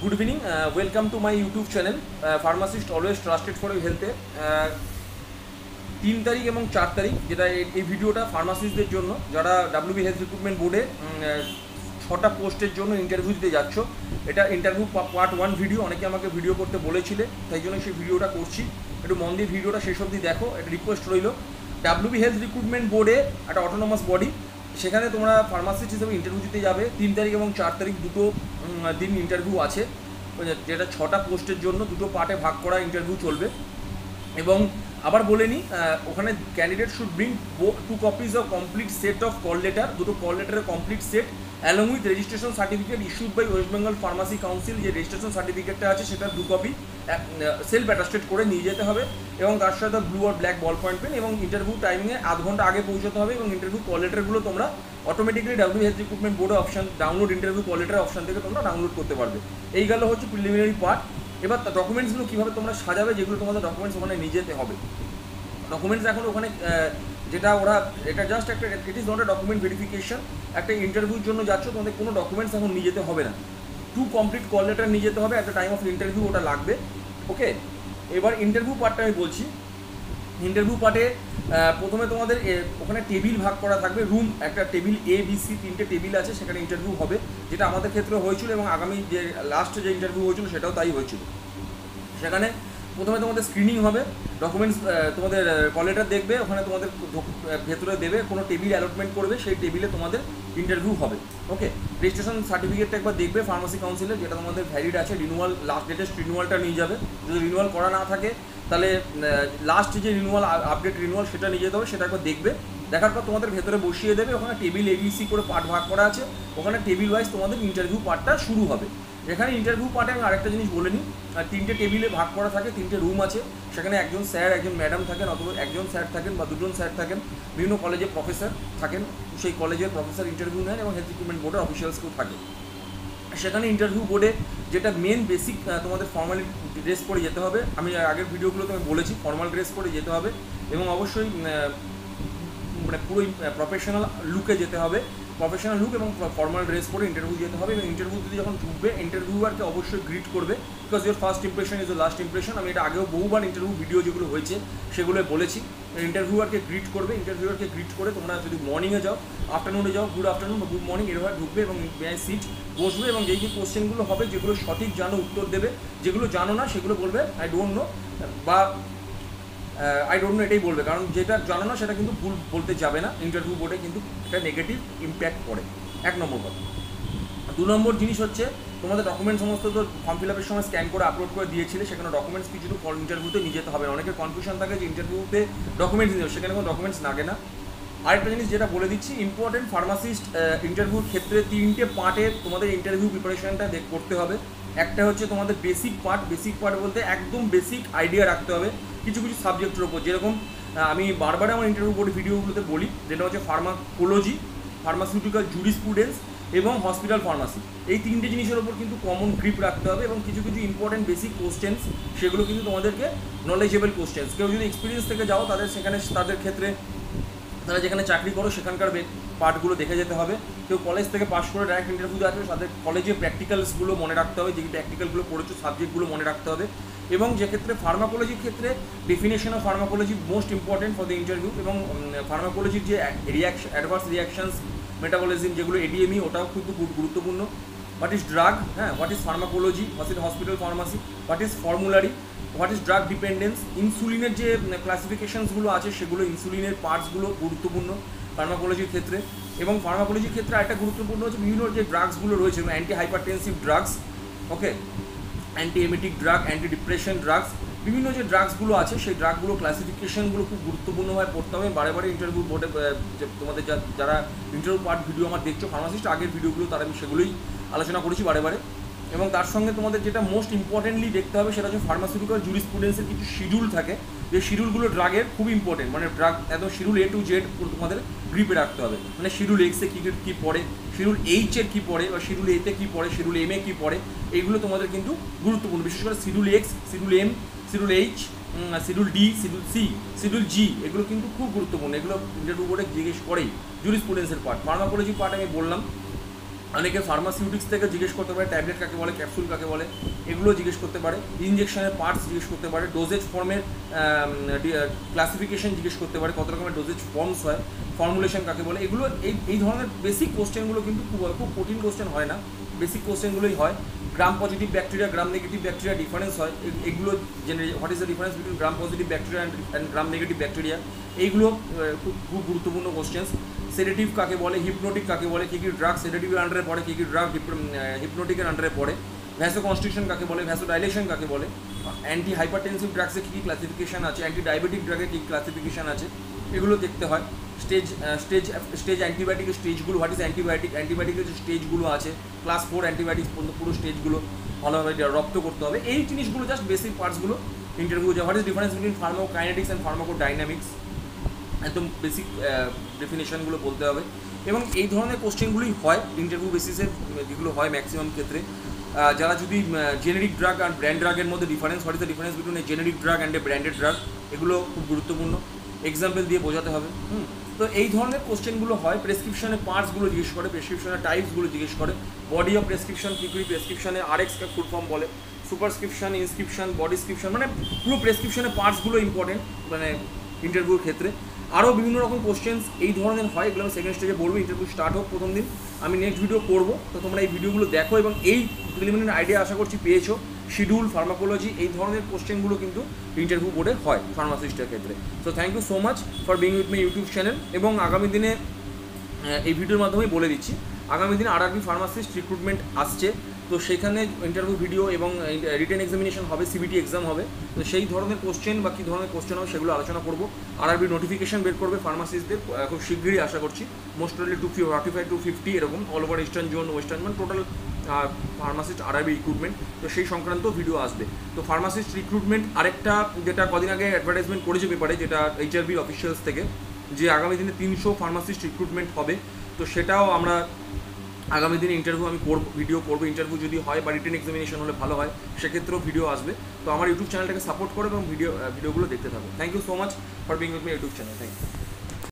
Good evening. Welcome to my YouTube channel. Pharmacist always trusted for your health. 3 তারিখ এবং 4 তারিখ যেটা এই ভিডিওটা ফার্মাসিস্টদের জন্য যারা ডাব্লিউবি হেলথ রিক্রুটমেন্ট বোর্ডে 6টা পোস্টের জন্য ইন্টারভিউ দিতে যাচ্ছ। এটা ইন্টারভিউ পার্ট 1 ভিডিও। অনেকে আমাকে ভিডিও করতে বলেছিলে, তাই জন্য সেই ভিডিওটা করছি। একটু মন দিয়ে ভিডিওটা শেষ অবধি দেখো। একটা রিকোয়েস্ট রইল, ডাব্লিউবি হেলথ রিক্রুটমেন্ট বোর্ডে একটা অটোনমাস বডি, সেখানে তোমরা ফার্মাসিস্ট হিসেবে ইন্টারভিউ দিতে যাবে। 3 তারিখ এবং 4 তারিখ দুটো দিন ইন্টারভিউ আছে, যেটা 6টা পোস্টের জন্য 2টো পার্টে ভাগ করা ইন্টারভিউ চলবে। এবং আবার বলে নিই, ওখানে candidate should bring 2 copies of complete set of call letter, দুটো কল লেটারের complete set along with registration certificate issued by West Bengal pharmacy council. যে রেজিস্ট্রেশন সার্টিফিকেটটা আছে সেটা 2 কপি সেলফ অ্যাটাস্টেড করে নিয়ে যেতে হবে, এবং তার সাথে ব্লু আর ব্ল্যাক বল পয়েন্ট পেন। এবং ইন্টারভিউ টাইমিংয়ে আধ ঘন্টা আগে পৌঁছতে হবে। এবং ইন্টারভিউ কল লেটারগুলো তোমরা অটোমেটিক্যালি ডাব্লিউ হেলথ রিক্রুটমেন্ট বোর্ডে option download interview call letter option থেকে তোমরা ডাউনলোড করতে পারবে। এই গেল হচ্ছে প্রিলিমিনারি পার্ট। এবার ডকুমেন্টসগুলো কীভাবে তোমরা সাজাবে, যেগুলো তোমাদের ডকুমেন্টস ওখানে নিয়ে যেতে হবে। ডকুমেন্টস এখন ওখানে যেটা ওরা, এটা জাস্ট একটা, it is not a document verification. একটা ইন্টারভিউর জন্য যাচ্ছ, তোমাদের কোনো ডকুমেন্টস এখন নিয়ে যেতে হবে না। 2 কমপ্লিট কল লেটার নিয়ে যেতে হবে at the time of interview, ওটা লাগবে। ওকে, এবার ইন্টারভিউ পার্টটা আমি বলছি। ইন্টারভিউ পার্টে প্রথমে তোমাদের ওখানে টেবিল ভাগ করা থাকবে। রুম, একটা টেবিল ABC 3টে টেবিল আছে, সেখানে ইন্টারভিউ হবে, যেটা আমাদের ক্ষেত্রে হয়েছিল এবং আগামী যে লাস্ট যে ইন্টারভিউ হয়েছিল সেটাও তাই হয়েছিল। সেখানে প্রথমে তোমাদের স্ক্রিনিং হবে, ডকুমেন্টস তোমাদের কল লেটার দেখবে, ওখানে তোমাদের ভেতরে দেবে, কোনো টেবিল অ্যালটমেন্ট করবে, সেই টেবিলে তোমাদের ইন্টারভিউ হবে। ওকে, রেজিস্ট্রেশন সার্টিফিকেটটা একবার দেখবে ফার্মাসি কাউন্সিলে, যেটা তোমাদের ভ্যালিড আছে। রিনিউয়াল, লাস্ট ডেটেস্ট রিনিউয়ালটা নিয়ে যাবে। যদি রিনিউয়াল করা না থাকে তাহলে লাস্ট যে রিনিউয়াল, আপডেট রিনিউয়াল, সেটা নিয়ে যেতে হবে। সেটা একবার দেখবে, দেখার পর তোমাদের ভেতরে বসিয়ে দেবে। ওখানে টেবিল ABC করে পার্ট ভাগ করা আছে, ওখানে টেবিল ওয়াইজ তোমাদের ইন্টারভিউ পার্টটা শুরু হবে। এখানে ইন্টারভিউ পার্টে আমি আরেকটা জিনিস বলে নিই, 3টে টেবিলে ভাগ করা থাকে, 3টে রুম আছে। সেখানে একজন স্যার, একজন ম্যাডাম থাকেন, অথবা একজন স্যার থাকেন বা 2জন স্যার থাকেন। বিভিন্ন কলেজে প্রফেসর থাকেন, সেই কলেজের প্রফেসর ইন্টারভিউ নেন, এবং হেলথ রিক্রুটমেন্ট বোর্ডের অফিসিয়ালসকেও থাকে। সেখানে ইন্টারভিউ বোর্ডে যেটা মেন বেসিক, তোমাদের ফর্মাল ড্রেস পরে যেতে হবে। আমি আগের ভিডিওগুলোতে আমি বলেছি ফর্মাল ড্রেস পরে যেতে হবে, এবং অবশ্যই মানে পুরোই প্রফেশনাল লুকে যেতে হবে। প্রফেশনাল লুক এবং ফর্মাল ড্রেস পরে ইন্টারভিউ যেতে হবে। এবং ইন্টারভিউতে যখন ঢুকবে, ইন্টারভিউয়ারকে অবশ্যই গ্রিট করবে, because your first impression is the last impression. আমি এটা আগেও বহুবার ইন্টারভিউ ভিডিও যেগুলো হয়েছে সেগুলো বলেছি। ইন্টারভিউয়ারকে গ্রিট করবে, ইন্টারভিউয়ারকে গ্রিট করে তোমরা যদি মর্নিংয়ে যাও, আফটারনুনে যাও, গুড আফটারনুন বা গুড মর্নিং এরভাবে ঢুকবে, এবং সিট বসবে, এবং যেই যে কোশ্চেনগুলো হবে, যেগুলো সঠিক জানো উত্তর দেবে, যেগুলো জানো না সেগুলো বলবে আই ডোন্ট নো বা আই ডোন্ট নো, এটাই বলবে। কারণ যেটা জানো না সেটা কিন্তু ভুল বলতে যাবে না। ইন্টারভিউ বোর্ডে কিন্তু এটা নেগেটিভ ইম্প্যাক্ট পড়ে, 1 নম্বর কথা। 2 নম্বর জিনিস হচ্ছে, তোমাদের ডকুমেন্ট সমস্ত তো ফর্ম ফিল আপের সময় স্ক্যান করে আপলোড করে দিয়েছিলে, সেখানে ডকুমেন্টস কিছু ইন্টারভিউতে নিয়ে যেতে হবে। অনেকের কনফিউশন থাকে যে ইন্টারভিউতে ডকুমেন্টস নিয়ে যাবে, সেখানে কোনো ডকুমেন্টস লাগে না। আরেকটা জিনিস যেটা বলে দিচ্ছি, ইম্পর্টেন্ট, ফার্মাসিস্ট ইন্টারভিউর ক্ষেত্রে 3টে পার্টে তোমাদের ইন্টারভিউ প্রিপারেশনটা করতে হবে। একটা হচ্ছে তোমাদের বেসিক পার্ট। বেসিক পার্ট বলতে একদম বেসিক আইডিয়া রাখতে হবে কিছু কিছু সাবজেক্টের ওপর। যেরকম আমি বারবার আমার ইন্টারভিউ বোর্ড ভিডিওগুলোতে বলি, যেটা হচ্ছে ফার্মাকোলজি, ফার্মাসিউটিক্যাল জুরিসপ্রুডেন্স এবং হসপিটাল ফার্মাসি। এই 3টে জিনিসের ওপর কিন্তু কমন গ্রিপ রাখতে হবে, এবং কিছু কিছু ইম্পর্টেন্ট বেসিক কোশ্চেন্স, সেগুলো কিন্তু তোমাদেরকে নলেজেবল কোশ্চেন্স। কেউ যদি এক্সপিরিয়েন্স থেকে যাও, তাদের ক্ষেত্রে তারা যেখানে চাকরি করো সেখানকার পার্টগুলো দেখে যেতে হবে। কেউ কলেজ থেকে পাস করে ডাইরেক্ট ইন্টারভিউ আসবে, তাদের কলেজে প্র্যাকটিক্যালসগুলো মনে রাখতে হবে, যে প্র্যাকটিক্যালগুলো পড়েছো সাবজেক্টগুলো মনে রাখতে হবে। এবং যে ক্ষেত্রে ফার্মাকোলজির ক্ষেত্রে definition of pharmacology most important for the interview. এবং ফার্মাকোলজির যে অ্যাডভার্স রিয়াকশনস মেটাবলিজম, যেগুলো ADME, ওটাও কিন্তু খুব গুরুত্বপূর্ণ। What is drug, what is pharmacology, what is hospital pharmacy, what is formulary, what is drug dependence. ইনসুলিনের যে ক্লাসিফিকেশনসগুলো আছে, সেগুলো ইনসুলিনের পার্টসগুলো গুরুত্বপূর্ণ ফার্মাকোলজির ক্ষেত্রে। এবং ফার্মাকোলজির ক্ষেত্রে আরেকটা গুরুত্বপূর্ণ হচ্ছে বিভিন্ন যে ড্রাগসগুলো রয়েছে, antihypertensive drugs, okay, antiemetic drug, anti depression drugs, বিভিন্ন যে ড্রাগসগুলো আছে সেই ড্রাগগুলো ক্লাসিফিকেশনগুলো খুব গুরুত্বপূর্ণভাবে পড়তে হবে। বারে ইন্টারভিউ বোর্ডে তোমাদের যারা ইন্টারভিউ পার্ট ভিডিও আমার দেখছো ফার্মাসিস্ট, আগের ভিডিওগুলো তারা আমি সেগুলোই আলোচনা করেছি বারে। এবং তার সঙ্গে তোমাদের যেটা মোস্ট ইম্পর্টেন্টলি দেখতে হবে, সেটা হচ্ছে ফার্মাসিউটিক্যাল জুরিসপ্রুডেন্সের কিছু শিডিউল থাকে, যে শিডিউলগুলো ড্রাগের খুব ইম্পর্টেন্ট। মানে ড্রাগ একদম শিডিউল A to Z তোমাদের গ্রিপে রাখতে হবে। মানে শিডিউল X-এ কী পড়ে, শিডিউল H-এর কী পড়ে, বা শিডিউল A-তে কী পড়ে, শিডিউল M-এ কী পড়ে, এইগুলো তোমাদের কিন্তু গুরুত্বপূর্ণ। বিশেষ করে schedule X, schedule M, schedule H, schedule D, schedule C, schedule G, এগুলো কিন্তু খুব গুরুত্বপূর্ণ। এগুলো ইন্টারভিউ বোর্ডে জিজ্ঞেস করেই জুরিসপ্রুডেন্সের পার্ট। ফার্মাকোলজি পার্ট আমি বললাম। অনেকে ফার্মাসিউটিক্স থেকে জিজ্ঞেস করতে পারে ট্যাবলেট কাকে বলে, ক্যাপসুল কাকে বলে, এগুলো জিজ্ঞেস করতে পারে। ইঞ্জেকশনের পার্টস জিজ্ঞেস করতে পারে। ডোজেজ ফর্মের ক্লাসিফিকেশন জিজ্ঞেস করতে পারে, কত রকমের ডোজেজ ফর্মস হয়, ফর্মুলেশন কাকে বলে। এগুলো এই ধরনের বেসিক কোশ্চেনগুলো কিন্তু খুব কঠিন কোশ্চেন হয় না, বেসিক কোশ্চেনগুলোই হয়। Gram positive bacteria, gram negative bacteria difference হয়, এগুলো what is the difference between gram positive bacteria and gram negative bacteria, এইগুলো খুব গুরুত্বপূর্ণ কোশ্চেন্স। সেডেটিভ কাকে বলে, হিপনোটিক কাকে বলে, কী কী ড্রাগ সেডেটিভের আন্ডারে পড়ে, কী কী ড্রাগ হিপনোটিকের আন্ডারে পড়ে, ভ্যাসো কনস্ট্রিকশন কাকে বলে, ভ্যাসো ডাইলেশন কাকে বলে, অ্যান্টি হাইপারটেনসিভ ড্রাগসে কী কী ক্লাসিফিকেশন আছে, অ্যান্টি ডায়াবেটিক ড্রাগে কী ক্লাসিফিকেশন আছে, এগুলো দেখতে হয়। স্টেজ অ্যান্টিবায়োটিকের স্টেজগুলো, হোয়াট ইজ অ্যান্টিবায়োটিকের যে স্টেজগুলো আছে, ক্লাস 4 অ্যান্টিবায়োটিক্স পর্যন্ত পুরো স্টেজগুলো ভালোভাবে রপ্ত করতে হবে। এই জিনিসগুলো জাস্ট বেসিক পার্টসগুলো interview. What is difference between pharmacokinetics and pharmacodynamics, একদম বেসিক ডেফিনেশনগুলো বলতে হবে। এবং এই ধরনের কোশ্চেনগুলোই হয় ইন্টারভিউ বেসিসে, যেগুলো হয় ম্যাক্সিমাম ক্ষেত্রে। যারা যদি জেনেরিক ড্রাগ আর ব্র্যান্ড ড্রাগের মধ্যে difference, what is the difference between A generic drug and a branded drug, এগুলো খুব গুরুত্বপূর্ণ, এক্সাম্পল দিয়ে বোঝাতে হবে। তো এই ধরনের কোশ্চেনগুলো হয়। প্রেসক্রিপশনের পার্টসগুলো জিজ্ঞেস করে, প্রেসক্রিপশনের টাইপসগুলো জিজ্ঞেস করে, বডি অফ প্রেসক্রিপশন কী কী, প্রেসক্রিপশনে আরএক্সকে ফুল ফর্ম বলে, সুপারস্ক্রিপশন, ইনস্ক্রিপশন, বডিস্ক্রিপশন, মানে পুরো প্রেসক্রিপশনের পার্টসগুলো ইম্পর্টেন্ট মানে ইন্টারভিউর ক্ষেত্রে। আরও বিভিন্ন রকম কোশ্চেন্স এই ধরনের হয়, এগুলো আমি সেকেন্ড স্টেজে বলবো। ইন্টারভিউ স্টার্ট হোক প্রথম দিন, আমি নেক্সট ভিডিও করবো, তো তোমরা এই ভিডিওগুলো দেখো এবং এই প্রিলিমিনারি আইডিয়া আশা করছি পেয়েছো। শিডিউল, ফার্মাকোলজি, এই ধরনের কোশ্চেনগুলো কিন্তু ইন্টারভিউ বোর্ডে হয় ফার্মাসিস্টের ক্ষেত্রে। So thank you so much for being with my YouTube channel. এবং আগামী দিনে এই ভিডিওর মাধ্যমেই বলে দিচ্ছি, আগামী দিনে আরআরবি ফার্মাসিস্ট রিক্রুটমেন্ট আসছে, তো সেখানে ইন্টারভিউ ভিডিও এবং রিটেন এক্সামিনেশন হবে, সিবিটি এক্সাম হবে। তো সেই ধরনের কোশ্চেন বা কী ধরনের কোশ্চেন হবে সেগুলো আলোচনা করবো। আরআরবি নোটিফিকেশন বের করবে ফার্মাসিস্টদের খুব শীঘ্রই আশা করছি, মোস্ট প্রবাবলি 245 to 50 এরকম, all over eastern zone, western, মানে টোটাল ফার্মাসিস্ট আরআরবি রিক্রুটমেন্ট, তো সেই সংক্রান্ত ভিডিও আসবে। তো ফার্মাসিস্ট রিক্রুটমেন্ট আরেকটা যেটা কদিন আগে অ্যাডভার্টাইজমেন্ট করেছে পেপারে, যেটা এইচআরবি অফিসিয়ালস থেকে, যে আগামী দিনে 300 ফার্মাসিস্ট রিক্রুটমেন্ট হবে, তো সেটাও আমরা আগামী দিনে ইন্টারভিউ আমি করব, ভিডিও করবো। ইন্টারভিউ যদি হয় বা রিটেন এক্সামিনেশন হলে ভালো হয়, সেক্ষেত্রেও ভিডিও আসবে। তো আমার ইউটিউব চ্যানেলটাকে সাপোর্ট করো এবং ভিডিওগুলো দেখতে থাকো। Thank you so much for being with my YouTube channel. Thank you.